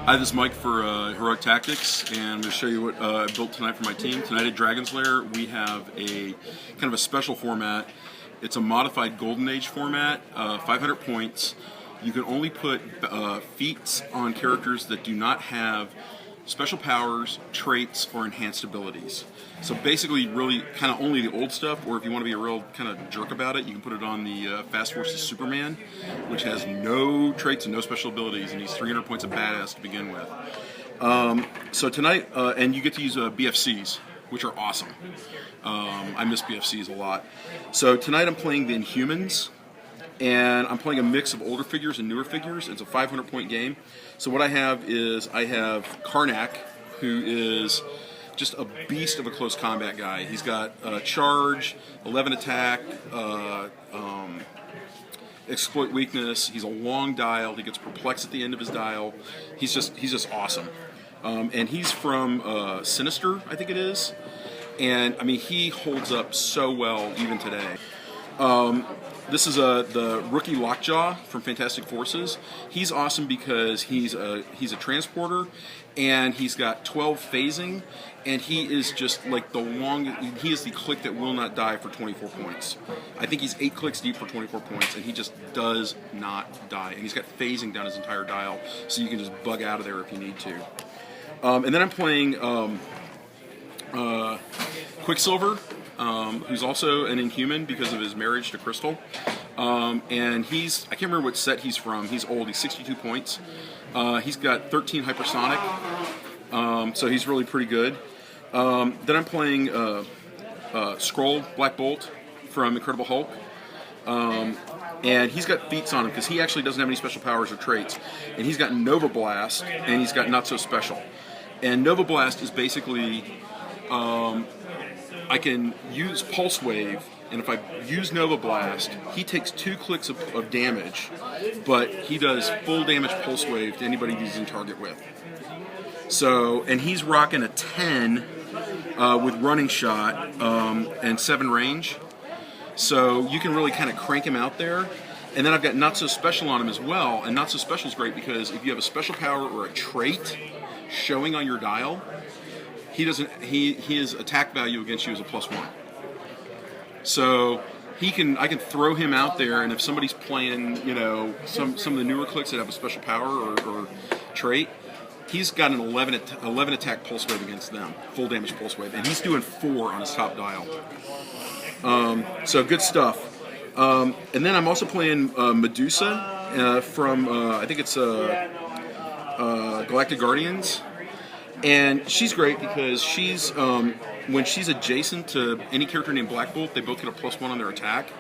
Hi, this is Mike for Heroic Tactics, and I'm going to show you what I built tonight for my team. Tonight at Dragon's Lair, we have a kind of a special format. It's a modified Golden Age format, 500 points. You can only put feats on characters that do not have special powers, traits, or enhanced abilities. So basically, really kind of only the old stuff, or if you want to be a real kind of jerk about it, you can put it on the Fast Forces Superman, which has no traits and no special abilities, and he's 300 points of badass to begin with. So tonight, and you get to use BFCs, which are awesome. I miss BFCs a lot. So tonight I'm playing the Inhumans, and I'm playing a mix of older figures and newer figures. It's a 500-point game. So what I have is Carnac, who is just a beast of a close combat guy. He's got charge, 11 attack, exploit weakness. He's a long dial. He gets perplexed at the end of his dial. He's just awesome. And he's from Sinister, I think it is. And I mean, he holds up so well even today. This is the rookie Lockjaw from Fantastic Forces. He's awesome because he's a transporter, and he's got 12 phasing, and he is just like he is the click that will not die for 24 points. I think he's 8 clicks deep for 24 points, and he just does not die. And he's got phasing down his entire dial, so you can just bug out of there if you need to. And then I'm playing Quicksilver, who's also an Inhuman because of his marriage to Crystal. And I can't remember what set he's from. He's old. He's 62 points. He's got 13 hypersonic, so he's really pretty good. Then I'm playing Skrull, Black Bolt from Incredible Hulk. And he's got feats on him because he actually doesn't have any special powers or traits. And he's got Nova Blast, and he's got Not So Special. And Nova Blast is basically I can use Pulse Wave, and if I use Nova Blast, he takes 2 clicks of damage, but he does full damage Pulse Wave to anybody he's in target with. So, and he's rocking a 10 with running shot and 7 range. So you can really kind of crank him out there. And then I've got Not So Special on him as well, and Not So Special is great because if you have a special power or a trait showing on your dial, his attack value against you is a +1. So I can throw him out there, and if somebody's playing, some of the newer clicks that have a special power or trait, he's got an 11 attack pulse wave against them, full damage pulse wave, and he's doing 4 on his top dial. So good stuff. And then I'm also playing Medusa from I think it's Galactic Guardians. And she's great because she's when she's adjacent to any character named Black Bolt, they both get a +1 on their attack.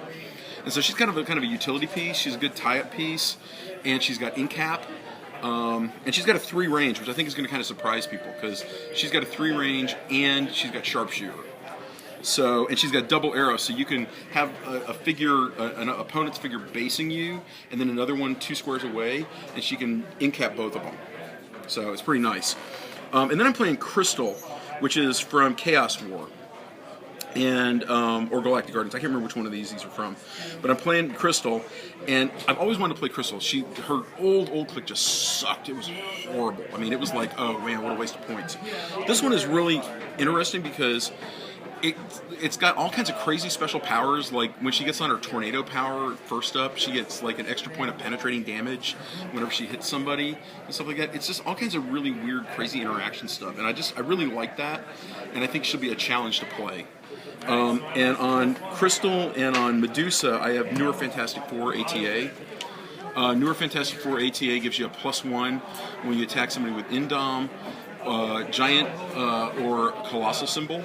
And so she's kind of a utility piece. She's a good tie-up piece, and she's got Incap, and she's got a 3 range, which I think is going to kind of surprise people because she's got a 3 range and she's got Sharpshooter. So, and she's got double arrow, so you can have a figure, an opponent's figure basing you, and then another one 2 squares away, and she can Incap both of them. So it's pretty nice. And then I'm playing Crystal, which is from Chaos War, and or Galactic Guardians. I can't remember which one of these are from, but I'm playing Crystal, and I've always wanted to play Crystal. Her old click just sucked. It was horrible. I mean, it was like, oh man, what a waste of points. This one is really interesting because it's got all kinds of crazy special powers. Like when she gets on her tornado power first up, she gets like an extra point of penetrating damage whenever she hits somebody and stuff like that. It's just all kinds of really weird, crazy interaction stuff, and I really like that, and I think she'll be a challenge to play. And on Crystal and on Medusa, I have Newer Fantastic Four ATA. Newer Fantastic Four ATA gives you a +1 when you attack somebody with Indom, Giant, or Colossal symbol.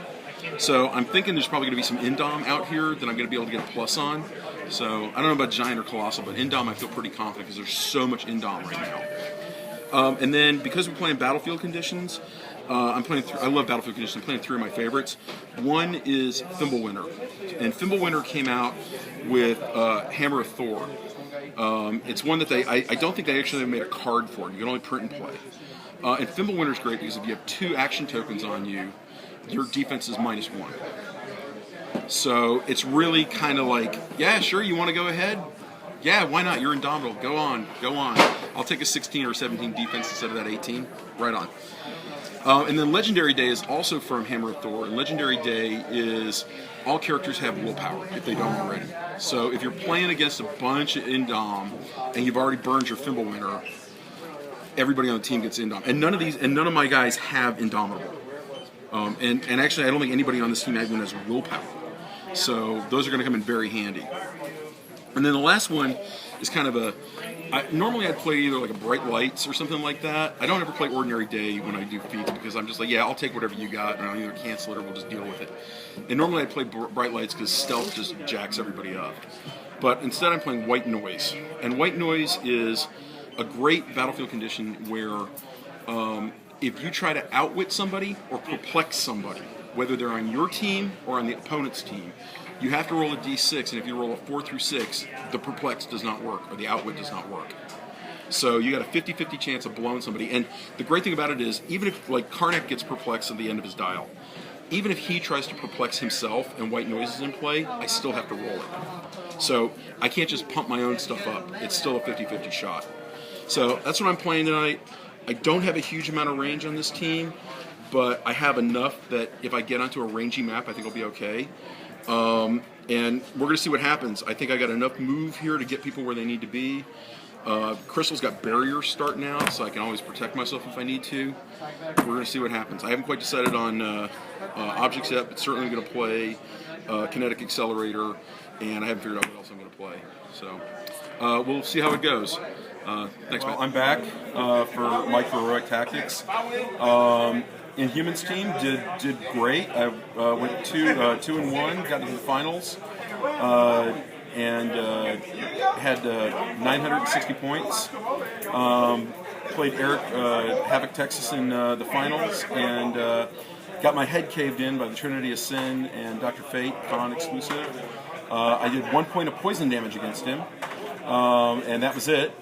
So I'm thinking there's probably going to be some Indom out here that I'm going to be able to get a plus on. So I don't know about Giant or Colossal, but Indom I feel pretty confident because there's so much Indom right now. And then because we're playing Battlefield Conditions, I love Battlefield Conditions. I'm playing 3 of my favorites. One is Thimblewinter, and Thimblewinter came out with Hammer of Thor. It's one that I don't think they actually made a card for it. You can only print and play. And Thimblewinter's great because if you have 2 action tokens on you, your defense is -1. So it's really kind of like, yeah, sure, you want to go ahead? Yeah, why not? You're indomitable. Go on. I'll take a 16 or 17 defense instead of that 18. Right on. And then Legendary Day is also from Hammer of Thor. And Legendary Day is all characters have willpower if they don't already. So if you're playing against a bunch of Indom and you've already burned your Fimbulwinter, everybody on the team gets Indom. And none of my guys have Indomitable. And actually, I don't think anybody on this team even has willpower. So those are going to come in very handy. And then the last one is kind of normally I'd play either like a Bright Lights or something like that. I don't ever play Ordinary Day when I do Feats because I'm just like, yeah, I'll take whatever you got, and I'll either cancel it or we'll just deal with it. And normally I'd play Bright Lights because Stealth just jacks everybody up. But instead I'm playing White Noise. And White Noise is a great battlefield condition where if you try to outwit somebody or perplex somebody, whether they're on your team or on the opponent's team, you have to roll a d6, and if you roll a 4 through 6, the perplex does not work, or the outwit does not work. So you got a 50-50 chance of blowing somebody. And the great thing about it is, even if, like, Carnac gets perplexed at the end of his dial, even if he tries to perplex himself and White Noise is in play, I still have to roll it. So I can't just pump my own stuff up. It's still a 50-50 shot. So that's what I'm playing tonight. I don't have a huge amount of range on this team, but I have enough that if I get onto a rangy map, I think I'll be okay. And we're going to see what happens. I think I got enough move here to get people where they need to be. Crystal's got barriers starting out, so I can always protect myself if I need to. We're going to see what happens. I haven't quite decided on objects yet, but certainly going to play Kinetic Accelerator, and I haven't figured out what else I'm going to play. So we'll see how it goes. Thanks, Matt. I'm back for Mike for Heroic Tactics. Inhumans team did great. I went 2-1, got to the finals, and had 960 points. Played Eric Havoc Texas in the finals, and got my head caved in by the Trinity of Sin and Dr. Fate, Con exclusive. I did 1 point of poison damage against him, and that was it.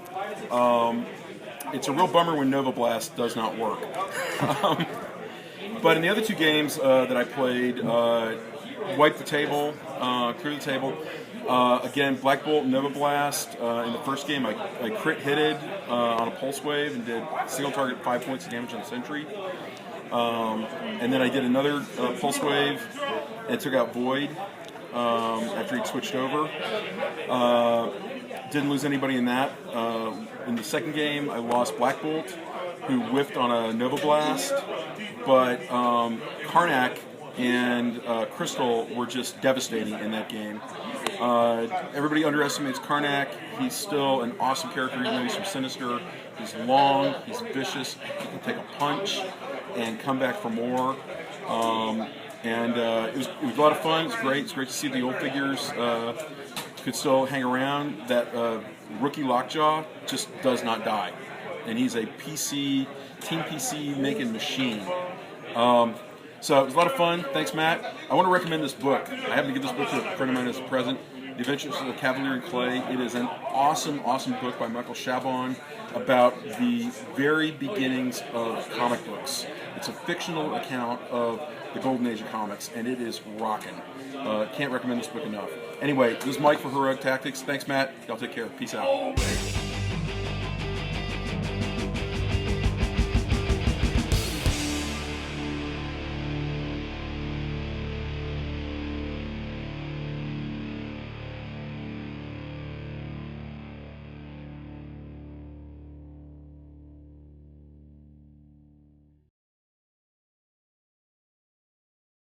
It's a real bummer when Nova Blast does not work. But in the other two games that I played, wiped the table, cleared the table. Again, Black Bolt, Nova Blast. In the first game, I crit hitted on a Pulse Wave and did single target 5 points of damage on the Sentry. And then I did another Pulse Wave and took out Void after he'd switched over. Didn't lose anybody in that. In the second game, I lost Black Bolt, who whiffed on a Nova Blast, but Carnac and Crystal were just devastating in that game. Everybody underestimates Carnac. He's still an awesome character, even though he's from Sinister. He's long, he's vicious, he can take a punch and come back for more. It was a lot of fun. It's great to see the old figures could still hang around. That rookie Lockjaw just does not die, and he's a Team PC making machine. So it was a lot of fun. Thanks, Matt. I want to recommend this book. I happen to give this book to a friend of mine as a present. The Adventures of the Cavalier in Clay. It is an awesome book by Michael Chabon about the very beginnings of comic books. It's a fictional account of the golden age of comics, and it is rocking. Can't recommend this book enough. Anyway, this is Mike for Heroic Tactics. Thanks, Matt. Y'all take care. Peace out.